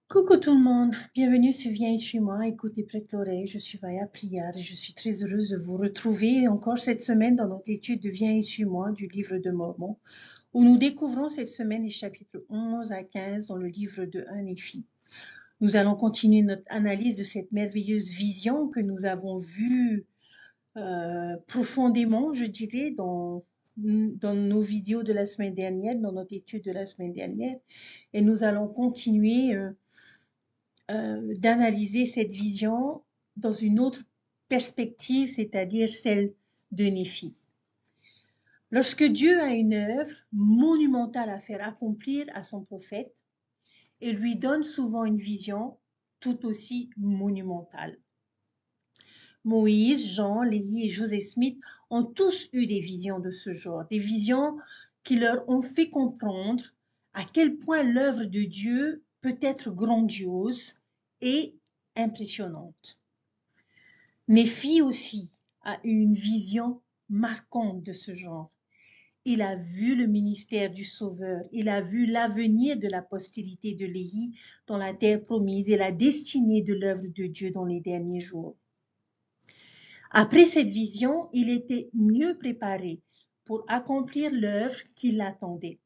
Coucou tout le monde, bienvenue sur Viens chez moi, écoute et prête l'oreille, je suis Vaya Prière et je suis très heureuse de vous retrouver encore cette semaine dans notre étude de Viens chez moi du livre de Mormon, où nous découvrons cette semaine les chapitres 11 à 15 dans le livre de 1 Néphi. Nous allons continuer notre analyse de cette merveilleuse vision que nous avons vue profondément, je dirais, dans nos vidéos de la semaine dernière, dans notre étude de la semaine dernière, et nous allons continuer d'analyser cette vision dans une autre perspective, c'est-à-dire celle de Néphi. Lorsque Dieu a une œuvre monumentale à faire accomplir à son prophète, il lui donne souvent une vision tout aussi monumentale. Moïse, Jean, Léhi et Joseph Smith ont tous eu des visions de ce genre, des visions qui leur ont fait comprendre à quel point l'œuvre de Dieu peut être grandiose et impressionnante. Néphi aussi a eu une vision marquante de ce genre. Il a vu le ministère du Sauveur, il a vu l'avenir de la postérité de Léhi dans la terre promise et la destinée de l'œuvre de Dieu dans les derniers jours. Après cette vision, il était mieux préparé pour accomplir l'œuvre qui l'attendait.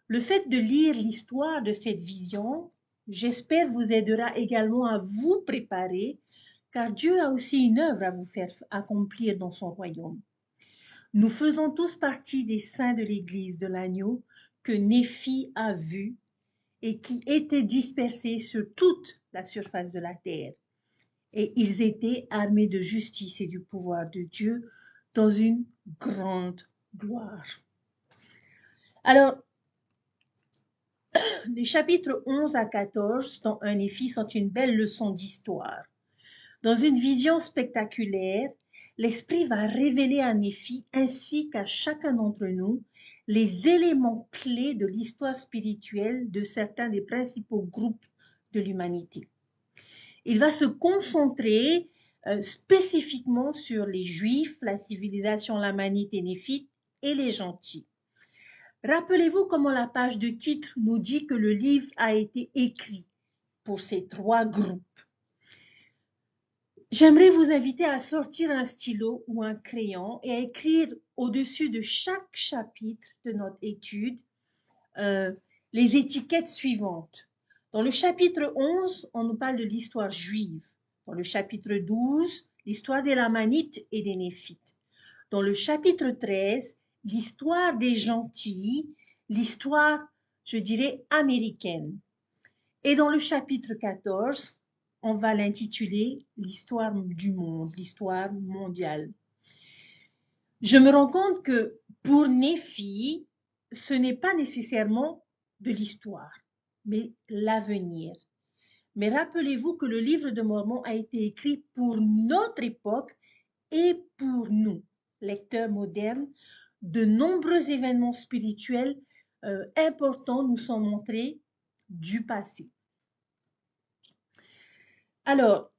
Le fait de lire l'histoire de cette vision, j'espère, vous aidera également à vous préparer, car Dieu a aussi une œuvre à vous faire accomplir dans son royaume. Nous faisons tous partie des saints de l'Église de l'agneau que Néphi a vus et qui étaient dispersés sur toute la surface de la terre. Et ils étaient armés de justice et du pouvoir de Dieu dans une grande gloire. Alors, les chapitres 11 à 14 dans 1 Néphi sont une belle leçon d'histoire. Dans une vision spectaculaire, l'Esprit va révéler à Néphi ainsi qu'à chacun d'entre nous les éléments clés de l'histoire spirituelle de certains des principaux groupes de l'humanité. Il va se concentrer spécifiquement sur les Juifs, la civilisation lamanite et néphite et les gentils. Rappelez-vous comment la page de titre nous dit que le livre a été écrit pour ces trois groupes. J'aimerais vous inviter à sortir un stylo ou un crayon et à écrire au-dessus de chaque chapitre de notre étude les étiquettes suivantes. Dans le chapitre 11, on nous parle de l'histoire juive. Dans le chapitre 12, l'histoire des Lamanites et des Néphites. Dans le chapitre 13, l'histoire des gentils, l'histoire, je dirais, américaine. Et dans le chapitre 14, on va l'intituler l'histoire du monde, l'histoire mondiale. Je me rends compte que pour Néphi, ce n'est pas nécessairement de l'histoire, mais l'avenir. Mais rappelez-vous que le livre de Mormon a été écrit pour notre époque et pour nous, lecteurs modernes. De nombreux événements spirituels importants nous sont montrés du passé. Alors,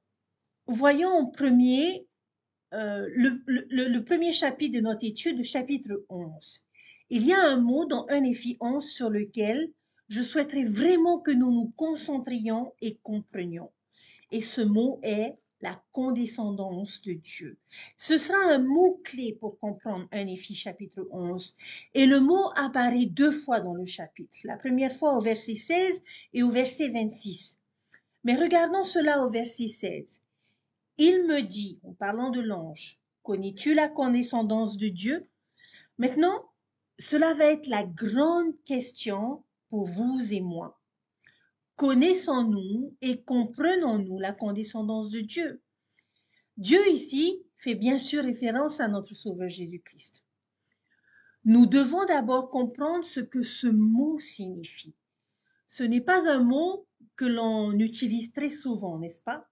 voyons en premier le premier chapitre de notre étude, le chapitre 11. Il y a un mot dans 1 Néphi 11 sur lequel je souhaiterais vraiment que nous nous concentrions et comprenions. Et ce mot est la condescendance de Dieu. Ce sera un mot-clé pour comprendre 1 Néphi chapitre 11. Et le mot apparaît deux fois dans le chapitre. La première fois au verset 16 et au verset 26. Mais regardons cela au verset 16. Il me dit, en parlant de l'ange, connais-tu la condescendance de Dieu? Maintenant, cela va être la grande question pour vous et moi. Connaissons-nous et comprenons-nous la condescendance de Dieu? Dieu ici fait bien sûr référence à notre Sauveur Jésus-Christ. Nous devons d'abord comprendre ce que ce mot signifie. Ce n'est pas un mot que l'on utilise très souvent, n'est-ce pas?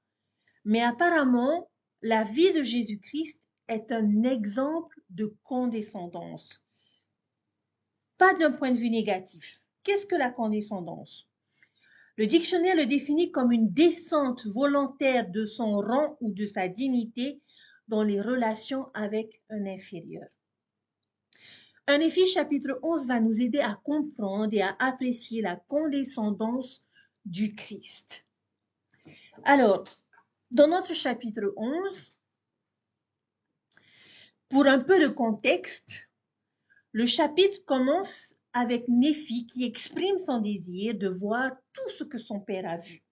Mais apparemment, la vie de Jésus-Christ est un exemple de condescendance. Pas d'un point de vue négatif. Qu'est-ce que la condescendance? Le dictionnaire le définit comme une descente volontaire de son rang ou de sa dignité dans les relations avec un inférieur. 1 Néphi chapitre 11 va nous aider à comprendre et à apprécier la condescendance du Christ. Alors, dans notre chapitre 11, pour un peu de contexte, le chapitre commence avec Néphi qui exprime son désir de voir tout ce que son père a vu.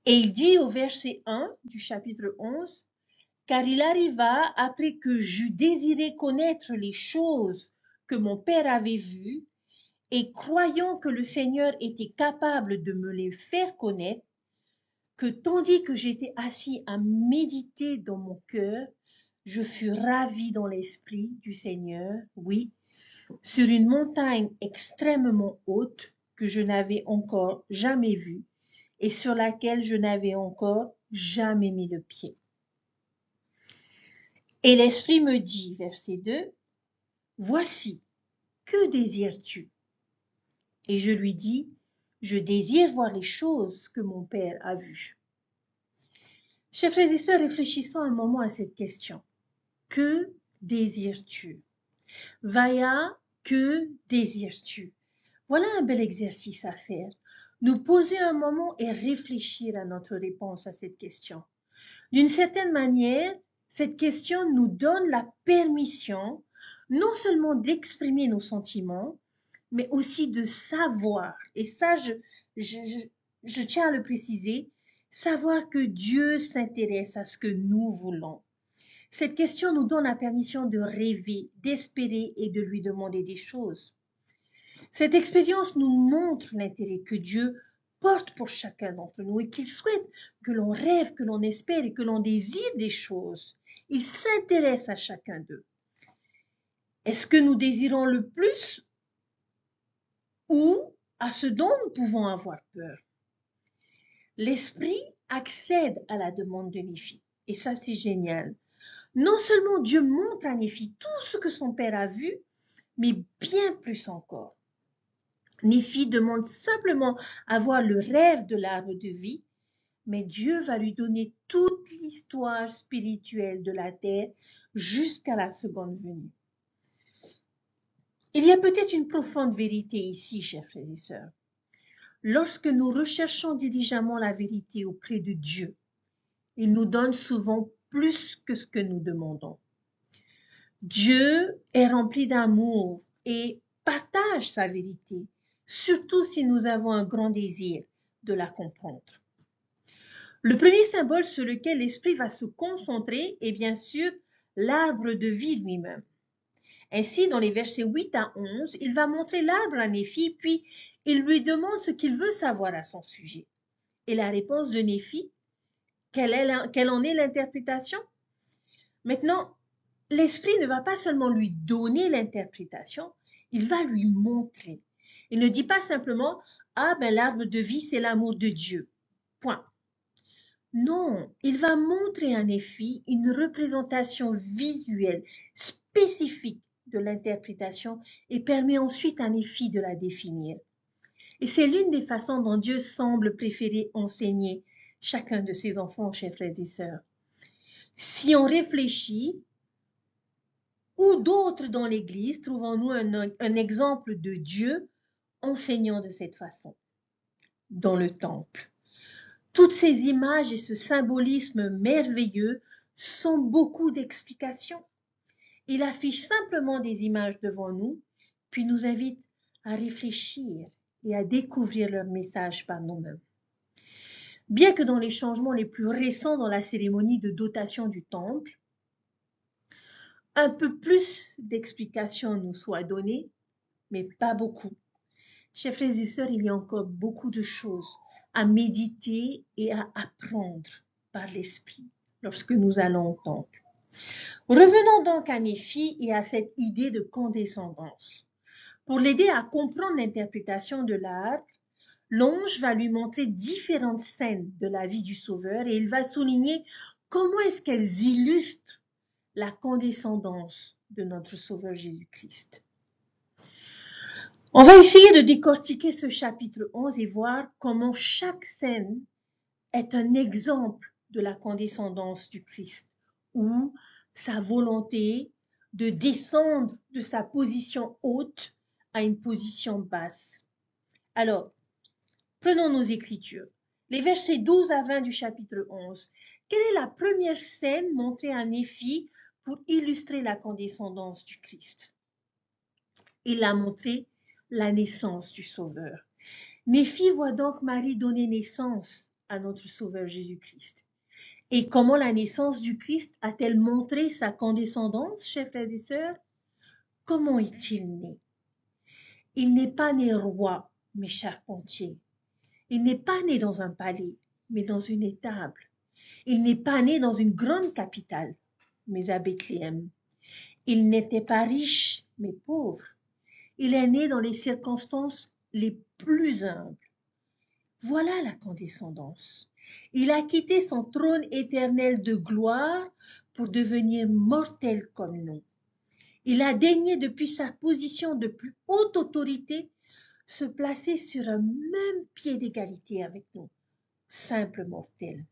Et il dit au verset 1 du chapitre 11, « Car il arriva après que j'eus désiré connaître les choses que mon père avait vues, et croyant que le Seigneur était capable de me les faire connaître, que tandis que j'étais assis à méditer dans mon cœur, je fus ravi dans l'esprit du Seigneur, oui, sur une montagne extrêmement haute que je n'avais encore jamais vue et sur laquelle je n'avais encore jamais mis le pied. Et l'Esprit me dit, verset 2, « Voici, que désires-tu » Et je lui dis, « Je désire voir les choses que mon Père a vues. » Chers frères et sœurs, réfléchissons un moment à cette question. Que désires-tu? Vaya, que désires-tu? Voilà un bel exercice à faire. Nous poser un moment et réfléchir à notre réponse à cette question. D'une certaine manière, cette question nous donne la permission non seulement d'exprimer nos sentiments, mais aussi de savoir, et ça je tiens à le préciser, savoir que Dieu s'intéresse à ce que nous voulons. Cette question nous donne la permission de rêver, d'espérer et de lui demander des choses. Cette expérience nous montre l'intérêt que Dieu porte pour chacun d'entre nous et qu'il souhaite que l'on rêve, que l'on espère et que l'on désire des choses. Il s'intéresse à chacun d'eux. Est-ce que nous désirons le plus ou à ce dont nous pouvons avoir peur? L'Esprit accède à la demande de Néphi et ça c'est génial. Non seulement Dieu montre à Néphi tout ce que son père a vu, mais bien plus encore. Néphi demande simplement à voir le rêve de l'arbre de vie, mais Dieu va lui donner toute l'histoire spirituelle de la terre jusqu'à la seconde venue. Il y a peut-être une profonde vérité ici, chers frères et sœurs. Lorsque nous recherchons diligemment la vérité auprès de Dieu, il nous donne souvent plus que ce que nous demandons. Dieu est rempli d'amour et partage sa vérité, surtout si nous avons un grand désir de la comprendre. Le premier symbole sur lequel l'Esprit va se concentrer est bien sûr l'arbre de vie lui-même. Ainsi, dans les versets 8 à 11, il va montrer l'arbre à Néphi, puis il lui demande ce qu'il veut savoir à son sujet. Et la réponse de Néphi, quelle en est l'interprétation? Maintenant, l'Esprit ne va pas seulement lui donner l'interprétation, il va lui montrer. Il ne dit pas simplement « Ah, ben l'arbre de vie, c'est l'amour de Dieu. » Point. Non, il va montrer à Néphi une représentation visuelle spécifique de l'interprétation et permet ensuite à Néphi de la définir. Et c'est l'une des façons dont Dieu semble préférer enseigner chacun de ses enfants, chers frères et sœurs. Si on réfléchit, où d'autres dans l'Église trouvons-nous un exemple de Dieu enseignant de cette façon? Dans le temple. Toutes ces images et ce symbolisme merveilleux sont beaucoup d'explications. Il affiche simplement des images devant nous, puis nous invite à réfléchir et à découvrir leur message par nous-mêmes. Bien que dans les changements les plus récents dans la cérémonie de dotation du temple, un peu plus d'explications nous soient données, mais pas beaucoup. Chers frères et sœurs, il y a encore beaucoup de choses à méditer et à apprendre par l'Esprit lorsque nous allons au temple. Revenons donc à Néphi et à cette idée de condescendance. Pour l'aider à comprendre l'interprétation de l'arbre, l'ange va lui montrer différentes scènes de la vie du Sauveur et il va souligner comment est-ce qu'elles illustrent la condescendance de notre Sauveur Jésus-Christ. On va essayer de décortiquer ce chapitre 11 et voir comment chaque scène est un exemple de la condescendance du Christ ou sa volonté de descendre de sa position haute à une position basse. Alors, Prenons nos Écritures. Les versets 12 à 20 du chapitre 11. Quelle est la première scène montrée à Néphi pour illustrer la condescendance du Christ? Il a montré la naissance du Sauveur. Néphi voit donc Marie donner naissance à notre Sauveur Jésus-Christ. Et comment la naissance du Christ a-t-elle montré sa condescendance, chers frères et sœurs? Comment est-il né? Il n'est pas né roi, mais charpentier. Il n'est pas né dans un palais, mais dans une étable. Il n'est pas né dans une grande capitale, mais à Bethléem. Il n'était pas riche, mais pauvre. Il est né dans les circonstances les plus humbles. Voilà la condescendance. Il a quitté son trône éternel de gloire pour devenir mortel comme nous. Il a daigné depuis sa position de plus haute autorité se placer sur un même pied d'égalité avec nous, simple mortel.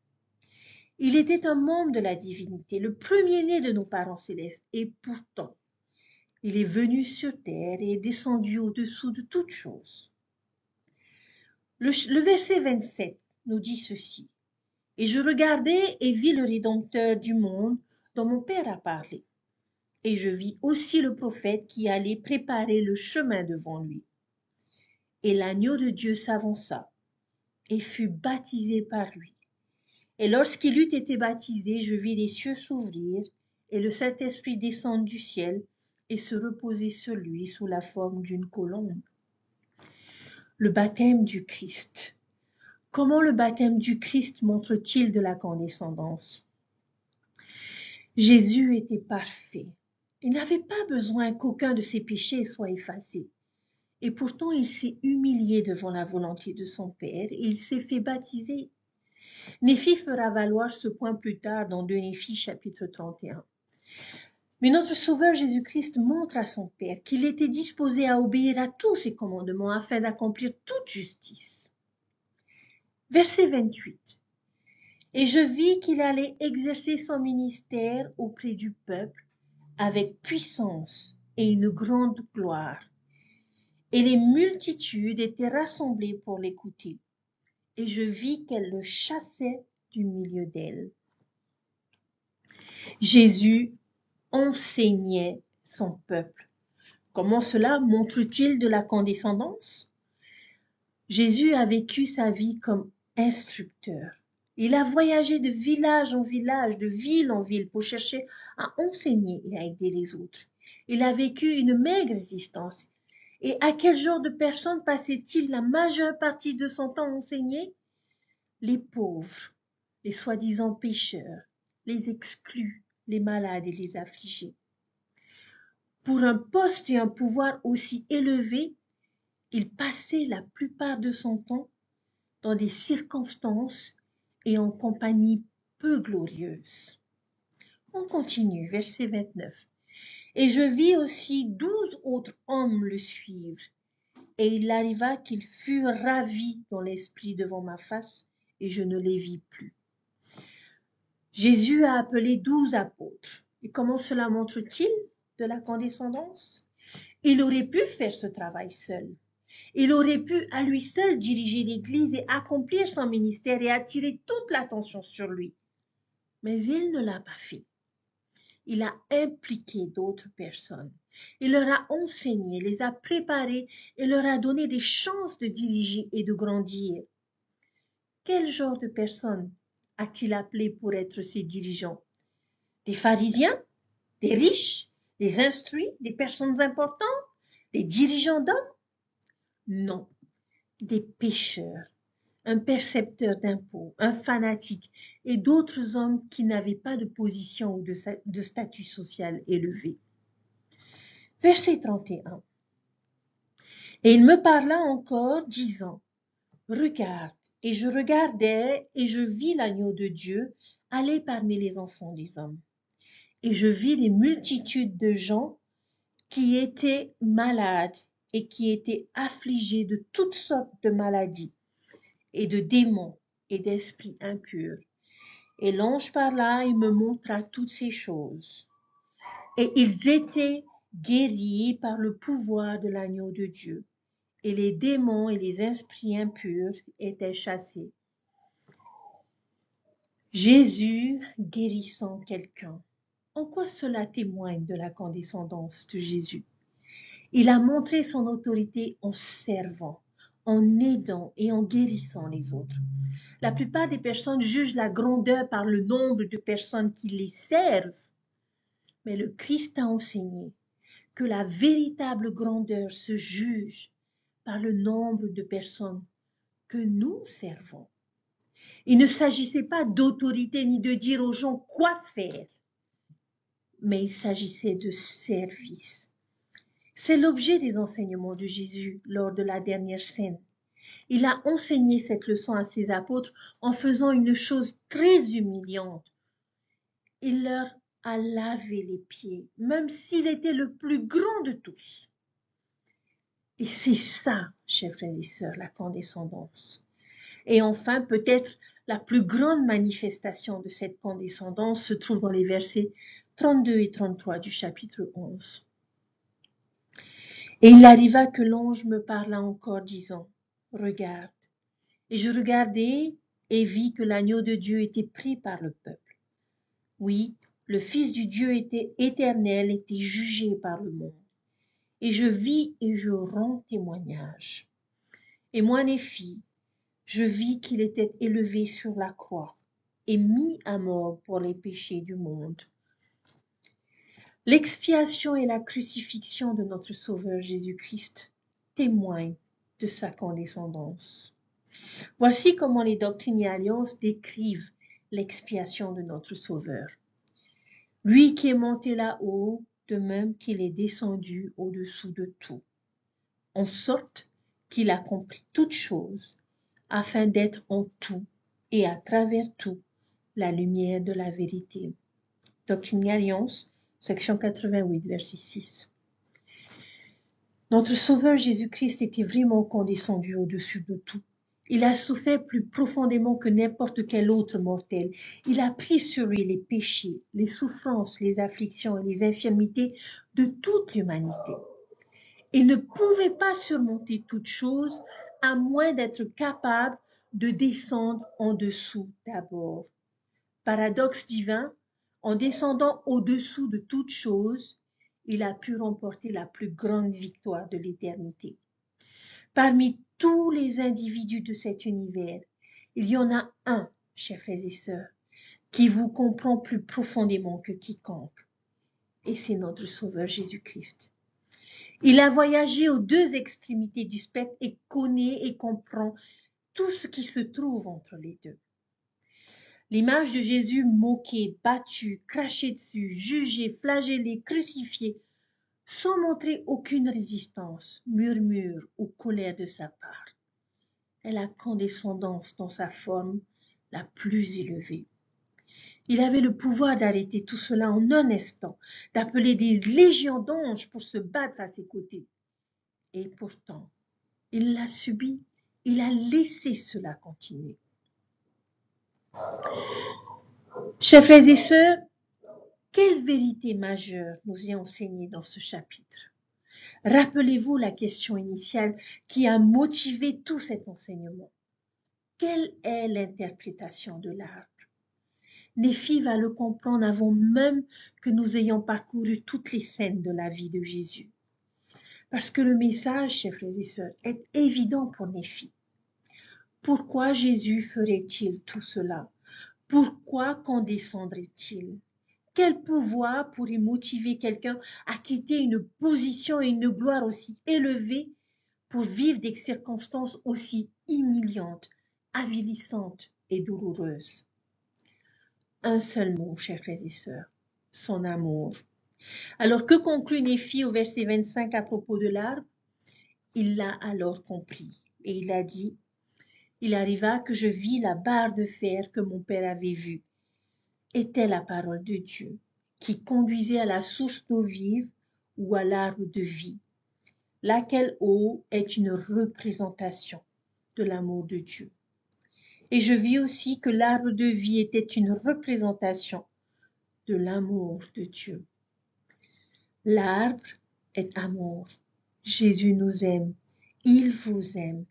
Il était un membre de la divinité, le premier-né de nos parents célestes, et pourtant, il est venu sur terre et est descendu au-dessous de toutes choses. Le verset 27 nous dit ceci. « Et je regardai et vis le Rédempteur du monde dont mon Père a parlé. Et je vis aussi le prophète qui allait préparer le chemin devant lui. Et l'agneau de Dieu s'avança et fut baptisé par lui. Et lorsqu'il eut été baptisé, je vis les cieux s'ouvrir et le Saint-Esprit descendre du ciel et se reposer sur lui sous la forme d'une colombe. » Le baptême du Christ. Comment le baptême du Christ montre-t-il de la condescendance? Jésus était parfait. Il n'avait pas besoin qu'aucun de ses péchés soit effacé. Et pourtant, il s'est humilié devant la volonté de son Père et il s'est fait baptiser. Néphi fera valoir ce point plus tard dans 2 Néphi chapitre 31. Mais notre Sauveur Jésus-Christ montre à son Père qu'il était disposé à obéir à tous ses commandements afin d'accomplir toute justice. Verset 28. Et je vis qu'il allait exercer son ministère auprès du peuple avec puissance et une grande gloire. Et les multitudes étaient rassemblées pour l'écouter. Et je vis qu'elles le chassaient du milieu d'elles. Jésus enseignait son peuple. Comment cela montre-t-il de la condescendance? Jésus a vécu sa vie comme instructeur. Il a voyagé de village en village, de ville en ville pour chercher à enseigner et à aider les autres. Il a vécu une maigre existence. Et à quel genre de personnes passait-il la majeure partie de son temps enseigné? Les pauvres, les soi-disant pécheurs, les exclus, les malades et les affligés. Pour un poste et un pouvoir aussi élevés, il passait la plupart de son temps dans des circonstances et en compagnie peu glorieuse. On continue, verset 29. Et je vis aussi 12 autres hommes le suivre. Et il arriva qu'ils furent ravis dans l'esprit devant ma face, et je ne les vis plus. Jésus a appelé 12 apôtres. Et comment cela montre-t-il de la condescendance? Il aurait pu faire ce travail seul. Il aurait pu à lui seul diriger l'Église et accomplir son ministère et attirer toute l'attention sur lui. Mais il ne l'a pas fait. Il a impliqué d'autres personnes. Il leur a enseigné, les a préparés et leur a donné des chances de diriger et de grandir. Quel genre de personnes a-t-il appelé pour être ses dirigeants? Des pharisiens? Des riches? Des instruits? Des personnes importantes? Des dirigeants d'hommes? Non, des pécheurs, un percepteur d'impôts, un fanatique et d'autres hommes qui n'avaient pas de position ou de statut social élevé. Verset 31. Et il me parla encore, disant, « Regarde, et je regardai, et je vis l'agneau de Dieu aller parmi les enfants des hommes. Et je vis les multitudes de gens qui étaient malades et qui étaient affligés de toutes sortes de maladies, et de démons et d'esprits impurs. Et l'ange parla et me montra toutes ces choses. Et ils étaient guéris par le pouvoir de l'agneau de Dieu. et les démons et les esprits impurs étaient chassés. Jésus guérissant quelqu'un. En quoi cela témoigne de la condescendance de Jésus? Il a montré son autorité en servant, en aidant et en guérissant les autres. La plupart des personnes jugent la grandeur par le nombre de personnes qui les servent. Mais le Christ a enseigné que la véritable grandeur se juge par le nombre de personnes que nous servons. Il ne s'agissait pas d'autorité ni de dire aux gens quoi faire, mais il s'agissait de service. C'est l'objet des enseignements de Jésus lors de la dernière scène. Il a enseigné cette leçon à ses apôtres en faisant une chose très humiliante. Il leur a lavé les pieds, même s'il était le plus grand de tous. Et c'est ça, chers frères et sœurs, la condescendance. Et enfin, peut-être la plus grande manifestation de cette condescendance se trouve dans les versets 32 et 33 du chapitre 11. Et il arriva que l'ange me parla encore, disant, « Regarde. » Et je regardai et vis que l'agneau de Dieu était pris par le peuple. Oui, le Fils du Dieu était éternel, était jugé par le monde. Et je vis et je rends témoignage. Et moi, Néphi, je vis qu'il était élevé sur la croix et mis à mort pour les péchés du monde. L'expiation et la crucifixion de notre Sauveur Jésus-Christ témoignent de sa condescendance. Voici comment les Doctrines et Alliances décrivent l'expiation de notre Sauveur. Lui qui est monté là-haut, de même qu'il est descendu au-dessous de tout, en sorte qu'il accomplit toutes choses, afin d'être en tout et à travers tout la lumière de la vérité. Doctrine et Alliances, section 88, verset 6. Notre Sauveur Jésus-Christ était vraiment condescendu au-dessus de tout. Il a souffert plus profondément que n'importe quel autre mortel. Il a pris sur lui les péchés, les souffrances, les afflictions et les infirmités de toute l'humanité. Il ne pouvait pas surmonter toute chose à moins d'être capable de descendre en dessous d'abord. Paradoxe divin, en descendant au-dessous de toute chose, il a pu remporter la plus grande victoire de l'éternité. Parmi tous les individus de cet univers, il y en a un, chers frères et sœurs, qui vous comprend plus profondément que quiconque, et c'est notre Sauveur Jésus-Christ. Il a voyagé aux deux extrémités du spectre et connaît et comprend tout ce qui se trouve entre les deux. L'image de Jésus moqué, battu, craché dessus, jugé, flagellé, crucifié, sans montrer aucune résistance, murmure ou colère de sa part, est la condescendance dans sa forme la plus élevée. Il avait le pouvoir d'arrêter tout cela en un instant, d'appeler des légions d'anges pour se battre à ses côtés. Et pourtant, il l'a subi, il a laissé cela continuer. Chers frères et sœurs, quelle vérité majeure nous est enseignée dans ce chapitre? Rappelez-vous la question initiale qui a motivé tout cet enseignement. Quelle est l'interprétation de l'arbre? Néphi va le comprendre avant même que nous ayons parcouru toutes les scènes de la vie de Jésus. Parce que le message, chers frères et sœurs, est évident pour Néphi. Pourquoi Jésus ferait-il tout cela? Pourquoi condescendrait-il? Quel pouvoir pourrait motiver quelqu'un à quitter une position et une gloire aussi élevée pour vivre des circonstances aussi humiliantes, avilissantes et douloureuses? Un seul mot, chers frères et sœurs, son amour. Alors que conclut Néphi au verset 25 à propos de l'arbre? Il l'a alors compris et il a dit, « Il arriva que je vis la barre de fer que mon père avait vue. Était la parole de Dieu qui conduisait à la source d'eau vive ou à l'arbre de vie, laquelle eau est une représentation de l'amour de Dieu. Et je vis aussi que l'arbre de vie était une représentation de l'amour de Dieu. L'arbre est amour. Jésus nous aime Il vous aime.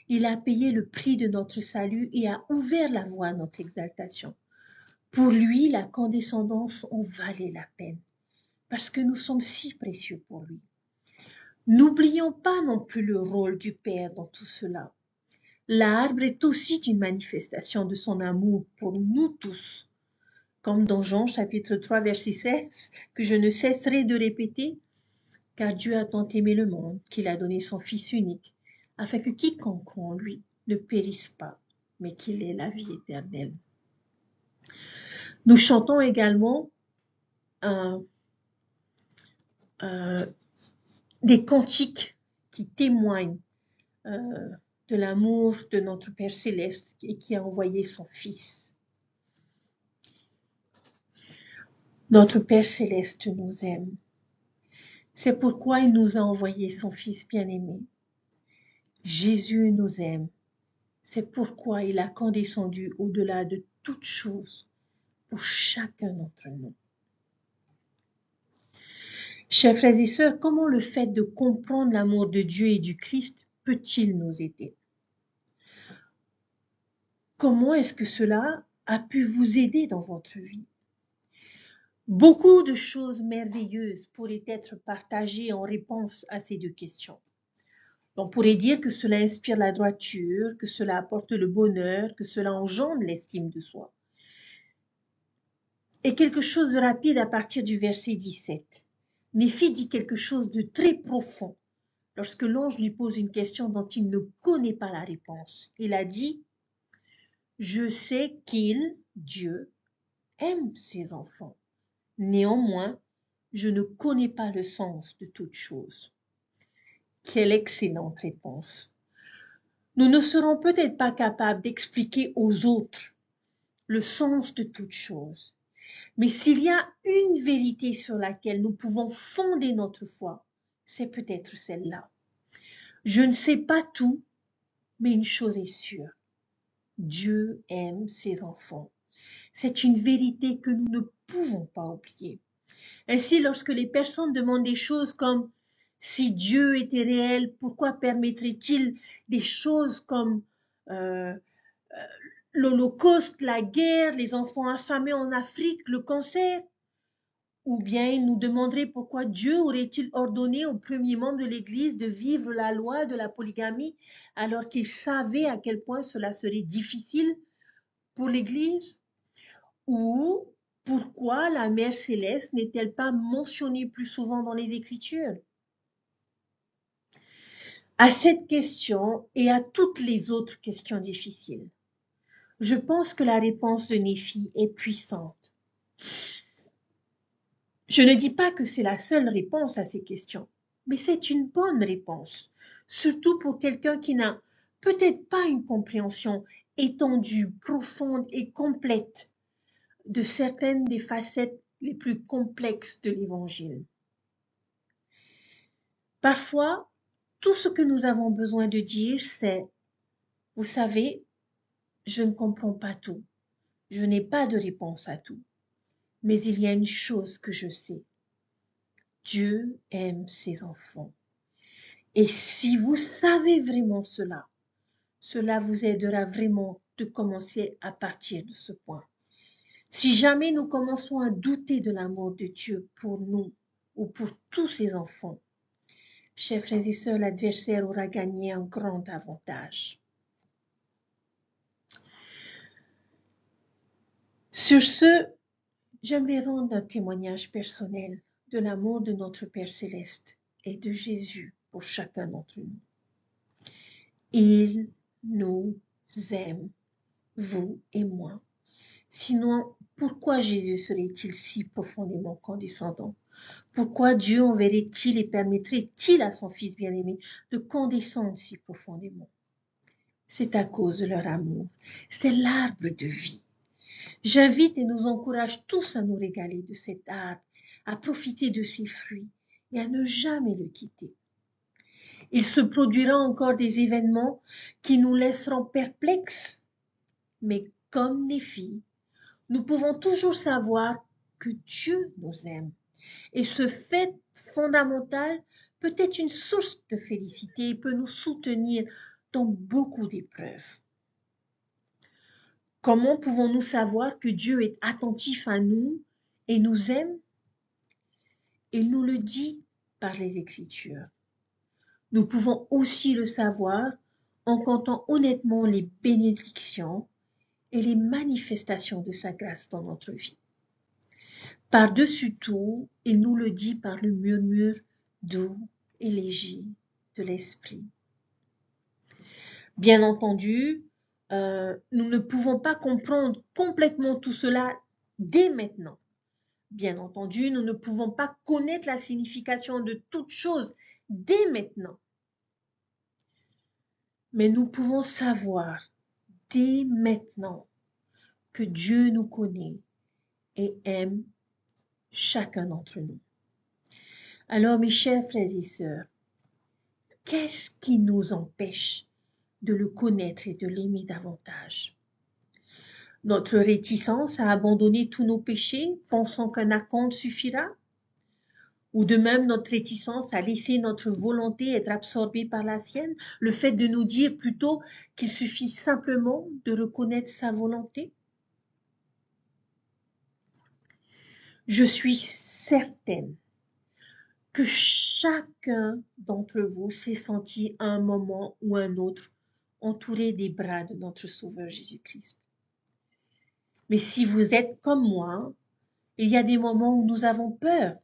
Il a payé le prix de notre salut et a ouvert la voie à notre exaltation. Pour lui, la condescendance en valait la peine, parce que nous sommes si précieux pour lui. N'oublions pas non plus le rôle du Père dans tout cela. L'arbre est aussi une manifestation de son amour pour nous tous. Comme dans Jean chapitre 3 verset 16, que je ne cesserai de répéter, car Dieu a tant aimé le monde qu'il a donné son Fils unique, afin que quiconque croit en lui ne périsse pas, mais qu'il ait la vie éternelle. Nous chantons également des cantiques qui témoignent de l'amour de notre Père céleste et qui a envoyé son Fils. Notre Père céleste nous aime. C'est pourquoi il nous a envoyé son Fils bien-aimé. Jésus nous aime. C'est pourquoi il a condescendu au-delà de toute chose pour chacun d'entre nous. Chers frères et sœurs, comment le fait de comprendre l'amour de Dieu et du Christ peut-il nous aider? Comment est-ce que cela a pu vous aider dans votre vie? Beaucoup de choses merveilleuses pourraient être partagées en réponse à ces deux questions. On pourrait dire que cela inspire la droiture, que cela apporte le bonheur, que cela engendre l'estime de soi. Et quelque chose de rapide à partir du verset 17. Néphi dit quelque chose de très profond lorsque l'ange lui pose une question dont il ne connaît pas la réponse. Il a dit « Je sais qu'il, Dieu, aime ses enfants. Néanmoins, je ne connais pas le sens de toute chose. » Quelle excellente réponse! Nous ne serons peut-être pas capables d'expliquer aux autres le sens de toute chose. Mais s'il y a une vérité sur laquelle nous pouvons fonder notre foi, c'est peut-être celle-là. Je ne sais pas tout, mais une chose est sûre. Dieu aime ses enfants. C'est une vérité que nous ne pouvons pas oublier. Ainsi, lorsque les personnes demandent des choses comme « Si Dieu était réel, pourquoi permettrait-il des choses comme l'Holocauste, la guerre, les enfants affamés en Afrique, le cancer ?» Ou bien ils nous demanderaient pourquoi Dieu aurait-il ordonné aux premiers membres de l'Église de vivre la loi de la polygamie alors qu'ils savaient à quel point cela serait difficile pour l'Église? Ou pourquoi la Mère Céleste n'est-elle pas mentionnée plus souvent dans les Écritures? À cette question et à toutes les autres questions difficiles, je pense que la réponse de Néphi est puissante. Je ne dis pas que c'est la seule réponse à ces questions, mais c'est une bonne réponse, surtout pour quelqu'un qui n'a peut-être pas une compréhension étendue, profonde et complète de certaines des facettes les plus complexes de l'Évangile. Parfois, tout ce que nous avons besoin de dire, c'est « Vous savez, je ne comprends pas tout, je n'ai pas de réponse à tout, mais il y a une chose que je sais. Dieu aime ses enfants. Et si vous savez vraiment cela, cela vous aidera vraiment de commencer à partir de ce point. Si jamais nous commençons à douter de l'amour de Dieu pour nous ou pour tous ses enfants, chers frères et sœurs, l'adversaire aura gagné un grand avantage. Sur ce, j'aimerais rendre un témoignage personnel de l'amour de notre Père céleste et de Jésus pour chacun d'entre nous. Il nous aime, vous et moi. Sinon, pourquoi Jésus serait-il si profondément condescendant? Pourquoi Dieu enverrait-il et permettrait-il à son Fils bien-aimé de condescendre si profondément? C'est à cause de leur amour. C'est l'arbre de vie. J'invite et nous encourage tous à nous régaler de cet arbre, à profiter de ses fruits et à ne jamais le quitter. Il se produira encore des événements qui nous laisseront perplexes, mais comme Néphi, nous pouvons toujours savoir que Dieu nous aime. Et ce fait fondamental peut être une source de félicité et peut nous soutenir dans beaucoup d'épreuves. Comment pouvons-nous savoir que Dieu est attentif à nous et nous aime? Il nous le dit par les Écritures. Nous pouvons aussi le savoir en comptant honnêtement les bénédictions et les manifestations de sa grâce dans notre vie. Par-dessus tout, il nous le dit par le murmure doux et léger de l'esprit. Bien entendu, nous ne pouvons pas comprendre complètement tout cela dès maintenant. Bien entendu, nous ne pouvons pas connaître la signification de toute chose dès maintenant. Mais nous pouvons savoir dès maintenant que Dieu nous connaît et aime chacun d'entre nous. Alors, mes chers frères et sœurs, qu'est-ce qui nous empêche de le connaître et de l'aimer davantage? Notre réticence à abandonner tous nos péchés, pensant qu'un acompte suffira? Ou de même notre réticence à laisser notre volonté être absorbée par la sienne, le fait de nous dire plutôt qu'il suffit simplement de reconnaître sa volonté? Je suis certaine que chacun d'entre vous s'est senti à un moment ou un autre entouré des bras de notre Sauveur Jésus-Christ. Mais si vous êtes comme moi, il y a des moments où nous avons peur,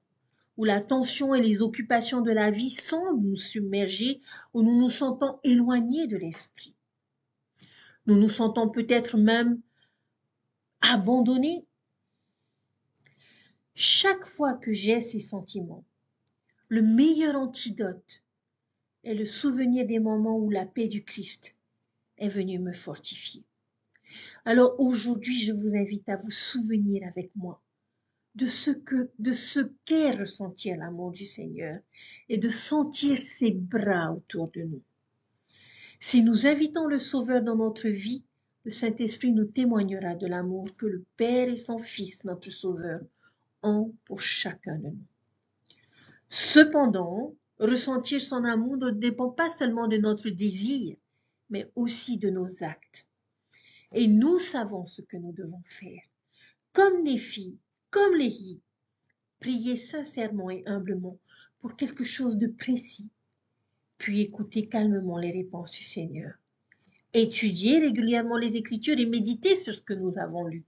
où la tension et les occupations de la vie semblent nous submerger, où nous nous sentons éloignés de l'esprit. Nous nous sentons peut-être même abandonnés. Chaque fois que j'ai ces sentiments, le meilleur antidote est le souvenir des moments où la paix du Christ est venue me fortifier. Alors aujourd'hui, je vous invite à vous souvenir avec moi de ce qu'est ressentir l'amour du Seigneur et de sentir ses bras autour de nous. Si nous invitons le Sauveur dans notre vie, le Saint-Esprit nous témoignera de l'amour que le Père et son Fils, notre Sauveur, ont pour chacun de nous. Cependant, ressentir son amour ne dépend pas seulement de notre désir, mais aussi de nos actes. Et nous savons ce que nous devons faire. Comme les filles, comme les filles, prier sincèrement et humblement pour quelque chose de précis, puis écouter calmement les réponses du Seigneur. Étudier régulièrement les Écritures et méditer sur ce que nous avons lu.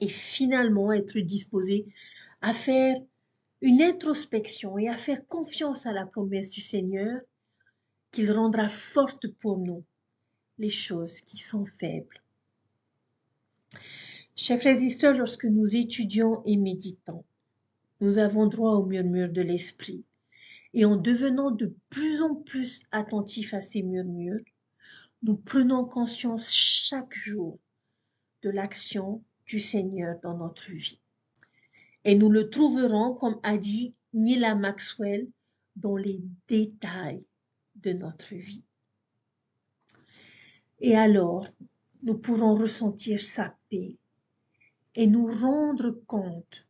Et finalement être disposé à faire une introspection et à faire confiance à la promesse du Seigneur qu'il rendra forte pour nous les choses qui sont faibles. Chers frères et sœurs, lorsque nous étudions et méditons, nous avons droit au murmure de l'esprit. Et en devenant de plus en plus attentifs à ces murmures, nous prenons conscience chaque jour de l'action du Seigneur dans notre vie. Et nous le trouverons, comme a dit Neal Maxwell, dans les détails de notre vie. Et alors, nous pourrons ressentir sa paix et nous rendre compte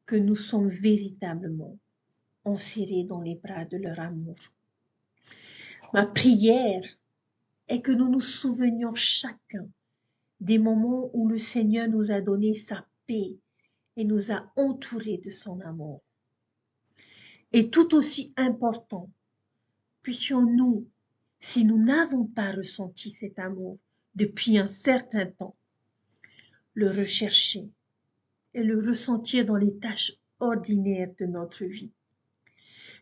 que nous sommes véritablement enserrés dans les bras de leur amour. Ma prière est que nous nous souvenions chacun des moments où le Seigneur nous a donné sa paix et nous a entourés de son amour. Et tout aussi important, puissions-nous, si nous n'avons pas ressenti cet amour depuis un certain temps, le rechercher et le ressentir dans les tâches ordinaires de notre vie.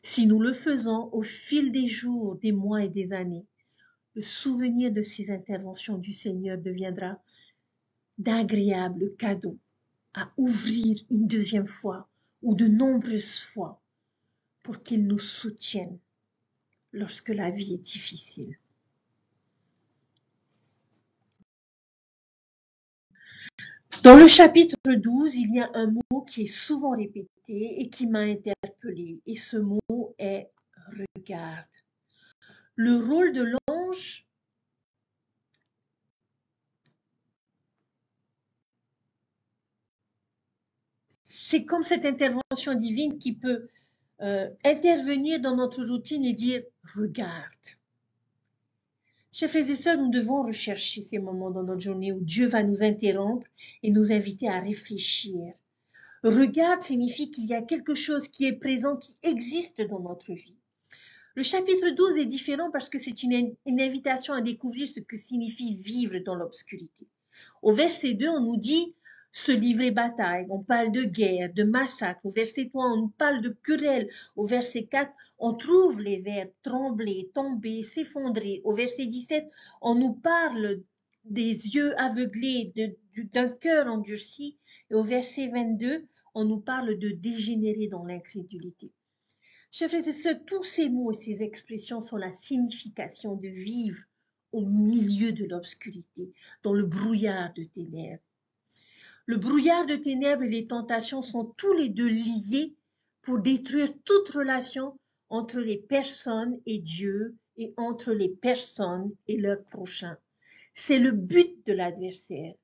Si nous le faisons au fil des jours, des mois et des années, le souvenir de ces interventions du Seigneur deviendra d'agréables cadeaux à ouvrir une deuxième fois ou de nombreuses fois pour qu'il nous soutienne lorsque la vie est difficile. Dans le chapitre 12, il y a un mot qui est souvent répété et qui m'a interpellée, et ce mot est « regarde ». Le rôle de l'ange c'est comme cette intervention divine qui peut intervenir dans notre routine et dire « regarde ». Chers frères et sœurs, nous devons rechercher ces moments dans notre journée où Dieu va nous interrompre et nous inviter à réfléchir. Regarde signifie qu'il y a quelque chose qui est présent, qui existe dans notre vie. Le chapitre 12 est différent parce que c'est une invitation à découvrir ce que signifie vivre dans l'obscurité. Au verset 2, on nous dit se livrer bataille. On parle de guerre, de massacre. Au verset 3, on nous parle de querelle. Au verset 4, on trouve les verbes trembler, tomber, s'effondrer. Au verset 17, on nous parle des yeux aveuglés, d'un cœur endurci. Et au verset 22, on nous parle de dégénérer dans l'incrédulité. Chers frères et sœurs, tous ces mots et ces expressions sont la signification de vivre au milieu de l'obscurité, dans le brouillard de ténèbres. Le brouillard de ténèbres et les tentations sont tous les deux liés pour détruire toute relation entre les personnes et Dieu et entre les personnes et leurs prochains. C'est le but de l'adversaire.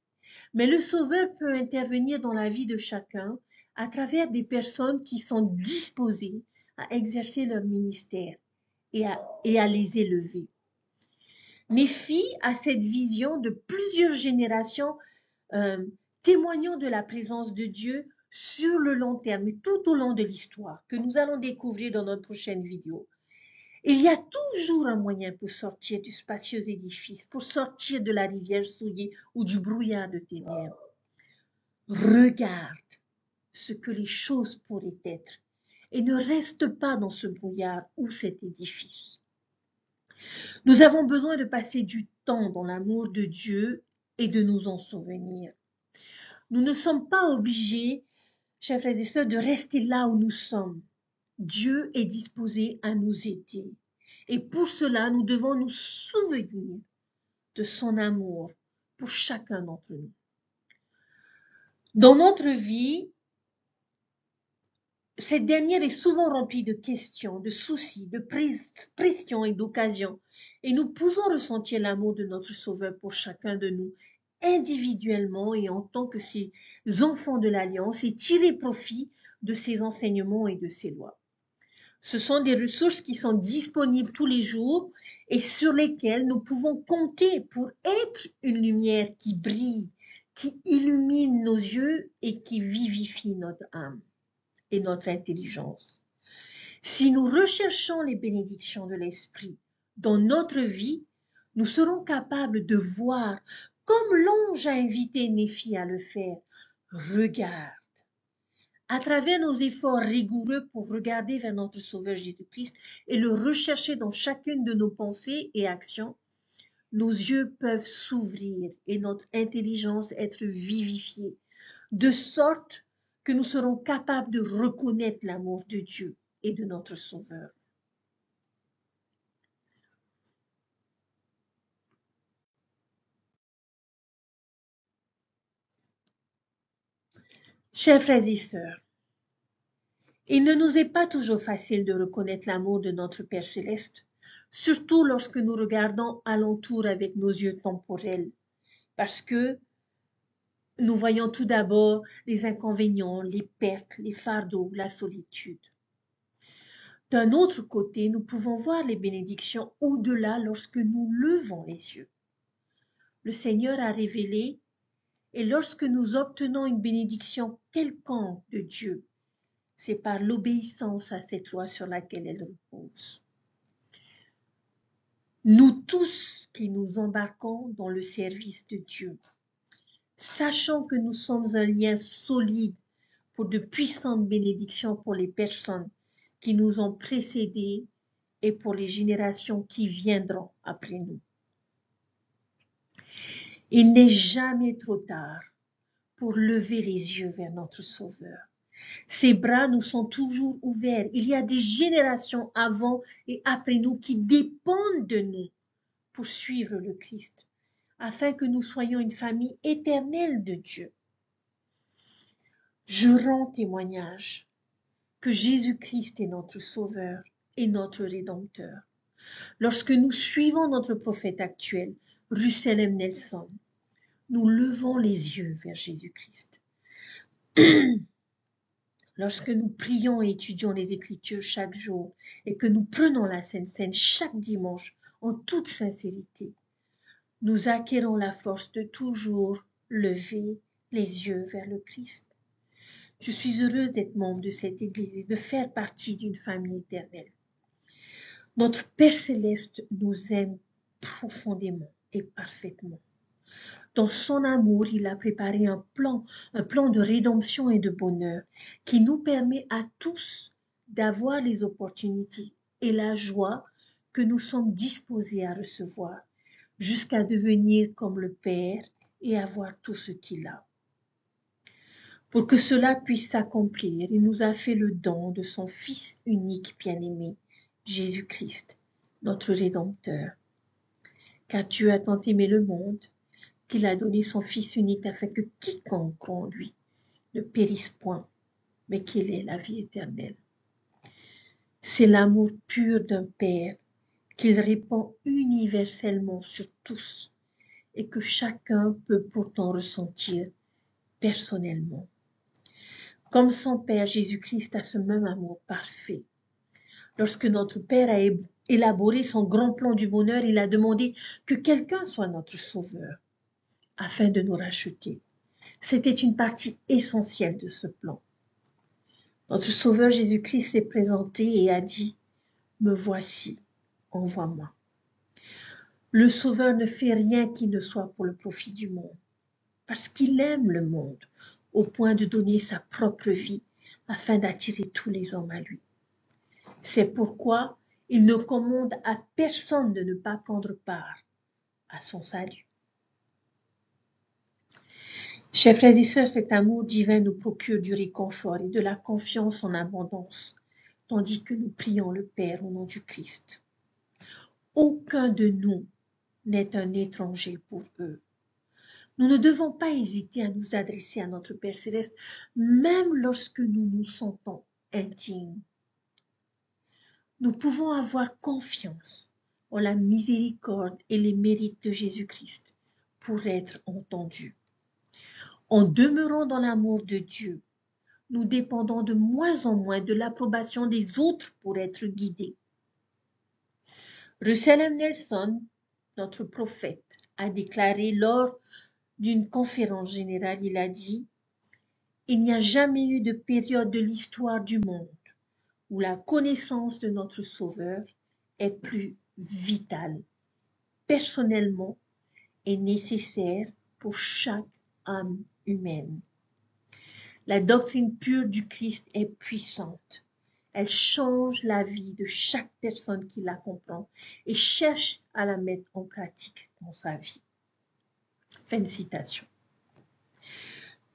Mais le Sauveur peut intervenir dans la vie de chacun à travers des personnes qui sont disposées à exercer leur ministère et à les élever. Nephi a cette vision de plusieurs générations témoignant de la présence de Dieu sur le long terme, tout au long de l'histoire, que nous allons découvrir dans notre prochaine vidéo. Il y a toujours un moyen pour sortir du spacieux édifice, pour sortir de la rivière souillée ou du brouillard de ténèbres. Regarde ce que les choses pourraient être et ne reste pas dans ce brouillard ou cet édifice. Nous avons besoin de passer du temps dans l'amour de Dieu et de nous en souvenir. Nous ne sommes pas obligés, chers frères et sœurs, de rester là où nous sommes. Dieu est disposé à nous aider. Et pour cela, nous devons nous souvenir de son amour pour chacun d'entre nous. Dans notre vie, cette dernière est souvent remplie de questions, de soucis, de pressions et d'occasions. Et nous pouvons ressentir l'amour de notre Sauveur pour chacun de nous, individuellement et en tant que ses enfants de l'Alliance, et tirer profit de ses enseignements et de ses lois. Ce sont des ressources qui sont disponibles tous les jours et sur lesquelles nous pouvons compter pour être une lumière qui brille, qui illumine nos yeux et qui vivifie notre âme et notre intelligence. Si nous recherchons les bénédictions de l'Esprit dans notre vie, nous serons capables de voir, comme l'ange a invité Nephi à le faire, regarde. À travers nos efforts rigoureux pour regarder vers notre Sauveur Jésus-Christ et le rechercher dans chacune de nos pensées et actions, nos yeux peuvent s'ouvrir et notre intelligence être vivifiée, de sorte que nous serons capables de reconnaître l'amour de Dieu et de notre Sauveur. Chers frères et sœurs, il ne nous est pas toujours facile de reconnaître l'amour de notre Père céleste, surtout lorsque nous regardons alentour avec nos yeux temporels, parce que nous voyons tout d'abord les inconvénients, les pertes, les fardeaux, la solitude. D'un autre côté, nous pouvons voir les bénédictions au-delà lorsque nous levons les yeux. Le Seigneur a révélé, et lorsque nous obtenons une bénédiction quelconque de Dieu, c'est par l'obéissance à cette loi sur laquelle elle repose. Nous tous qui nous embarquons dans le service de Dieu, sachant que nous sommes un lien solide pour de puissantes bénédictions pour les personnes qui nous ont précédés et pour les générations qui viendront après nous. Il n'est jamais trop tard pour lever les yeux vers notre Sauveur. Ses bras nous sont toujours ouverts. Il y a des générations avant et après nous qui dépendent de nous pour suivre le Christ, afin que nous soyons une famille éternelle de Dieu. Je rends témoignage que Jésus-Christ est notre Sauveur et notre Rédempteur. Lorsque nous suivons notre prophète actuel, Russell M. Nelson, nous levons les yeux vers Jésus-Christ. Lorsque nous prions et étudions les Écritures chaque jour et que nous prenons la Sainte Seine chaque dimanche en toute sincérité, nous acquérons la force de toujours lever les yeux vers le Christ. Je suis heureuse d'être membre de cette Église et de faire partie d'une famille éternelle. Notre Père Céleste nous aime profondément et parfaitement. Dans son amour, il a préparé un plan de rédemption et de bonheur qui nous permet à tous d'avoir les opportunités et la joie que nous sommes disposés à recevoir, jusqu'à devenir comme le Père et avoir tout ce qu'il a. Pour que cela puisse s'accomplir, il nous a fait le don de son Fils unique bien-aimé, Jésus-Christ, notre Rédempteur. Car Dieu a tant aimé le monde qu'il a donné son Fils unique afin que quiconque croit en lui ne périsse point, mais qu'il ait la vie éternelle. C'est l'amour pur d'un Père qu'il répand universellement sur tous et que chacun peut pourtant ressentir personnellement. Comme son Père, Jésus-Christ a ce même amour parfait. Lorsque notre Père a élaboré son grand plan du bonheur, il a demandé que quelqu'un soit notre sauveur afin de nous racheter. C'était une partie essentielle de ce plan. Notre Sauveur Jésus-Christ s'est présenté et a dit « Me voici, envoie-moi ». Le Sauveur ne fait rien qui ne soit pour le profit du monde, parce qu'il aime le monde au point de donner sa propre vie afin d'attirer tous les hommes à lui. C'est pourquoi il ne commande à personne de ne pas prendre part à son salut. Chers frères et sœurs, cet amour divin nous procure du réconfort et de la confiance en abondance, tandis que nous prions le Père au nom du Christ. Aucun de nous n'est un étranger pour eux. Nous ne devons pas hésiter à nous adresser à notre Père céleste, même lorsque nous nous sentons indignes. Nous pouvons avoir confiance en la miséricorde et les mérites de Jésus-Christ pour être entendus. En demeurant dans l'amour de Dieu, nous dépendons de moins en moins de l'approbation des autres pour être guidés. Russell M. Nelson, notre prophète, a déclaré lors d'une conférence générale, il a dit « Il n'y a jamais eu de période de l'histoire du monde où la connaissance de notre Sauveur est plus vitale, personnellement et nécessaire pour chaque âme humaine. La doctrine pure du Christ est puissante. Elle change la vie de chaque personne qui la comprend et cherche à la mettre en pratique dans sa vie. » Fin de citation.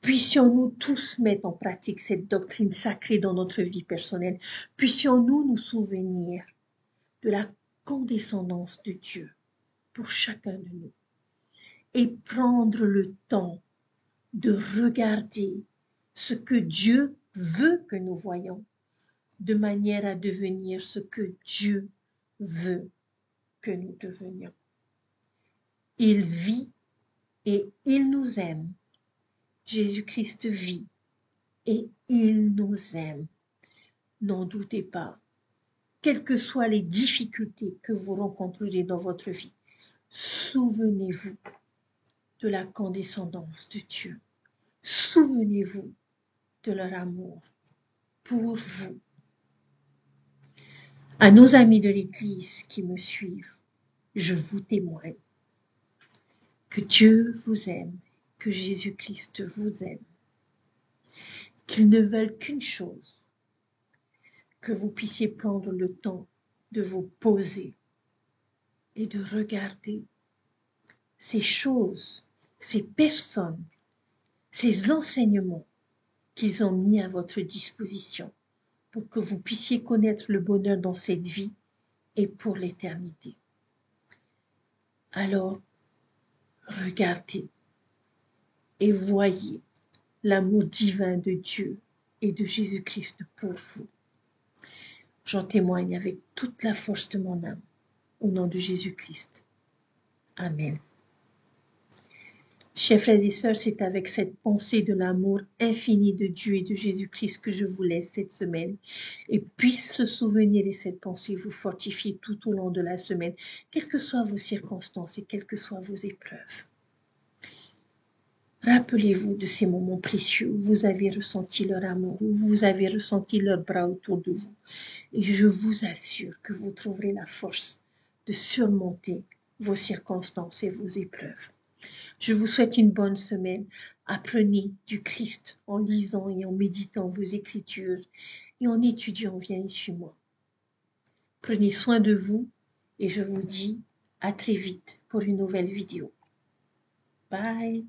Puissions-nous tous mettre en pratique cette doctrine sacrée dans notre vie personnelle. Puissions-nous nous souvenir de la condescendance de Dieu pour chacun de nous et prendre le temps de regarder ce que Dieu veut que nous voyions, de manière à devenir ce que Dieu veut que nous devenions. Il vit et il nous aime. Jésus-Christ vit et il nous aime. N'en doutez pas, quelles que soient les difficultés que vous rencontrerez dans votre vie, souvenez-vous de la condescendance de Dieu. Souvenez-vous de leur amour pour vous. À nos amis de l'Église qui me suivent, je vous témoigne que Dieu vous aime, que Jésus-Christ vous aime, qu'ils ne veulent qu'une chose, que vous puissiez prendre le temps de vous poser et de regarder ces choses, ces personnes, ces enseignements qu'ils ont mis à votre disposition pour que vous puissiez connaître le bonheur dans cette vie et pour l'éternité. Alors, regardez et voyez l'amour divin de Dieu et de Jésus-Christ pour vous. J'en témoigne avec toute la force de mon âme, au nom de Jésus-Christ. Amen. Chers frères et sœurs, c'est avec cette pensée de l'amour infini de Dieu et de Jésus-Christ que je vous laisse cette semaine. Et puisse ce souvenir et cette pensée vous fortifier tout au long de la semaine, quelles que soient vos circonstances et quelles que soient vos épreuves. Rappelez-vous de ces moments précieux où vous avez ressenti leur amour, où vous avez ressenti leurs bras autour de vous. Et je vous assure que vous trouverez la force de surmonter vos circonstances et vos épreuves. Je vous souhaite une bonne semaine. Apprenez du Christ en lisant et en méditant vos Écritures et en étudiant Viens et suis-moi. Prenez soin de vous et je vous dis à très vite pour une nouvelle vidéo. Bye.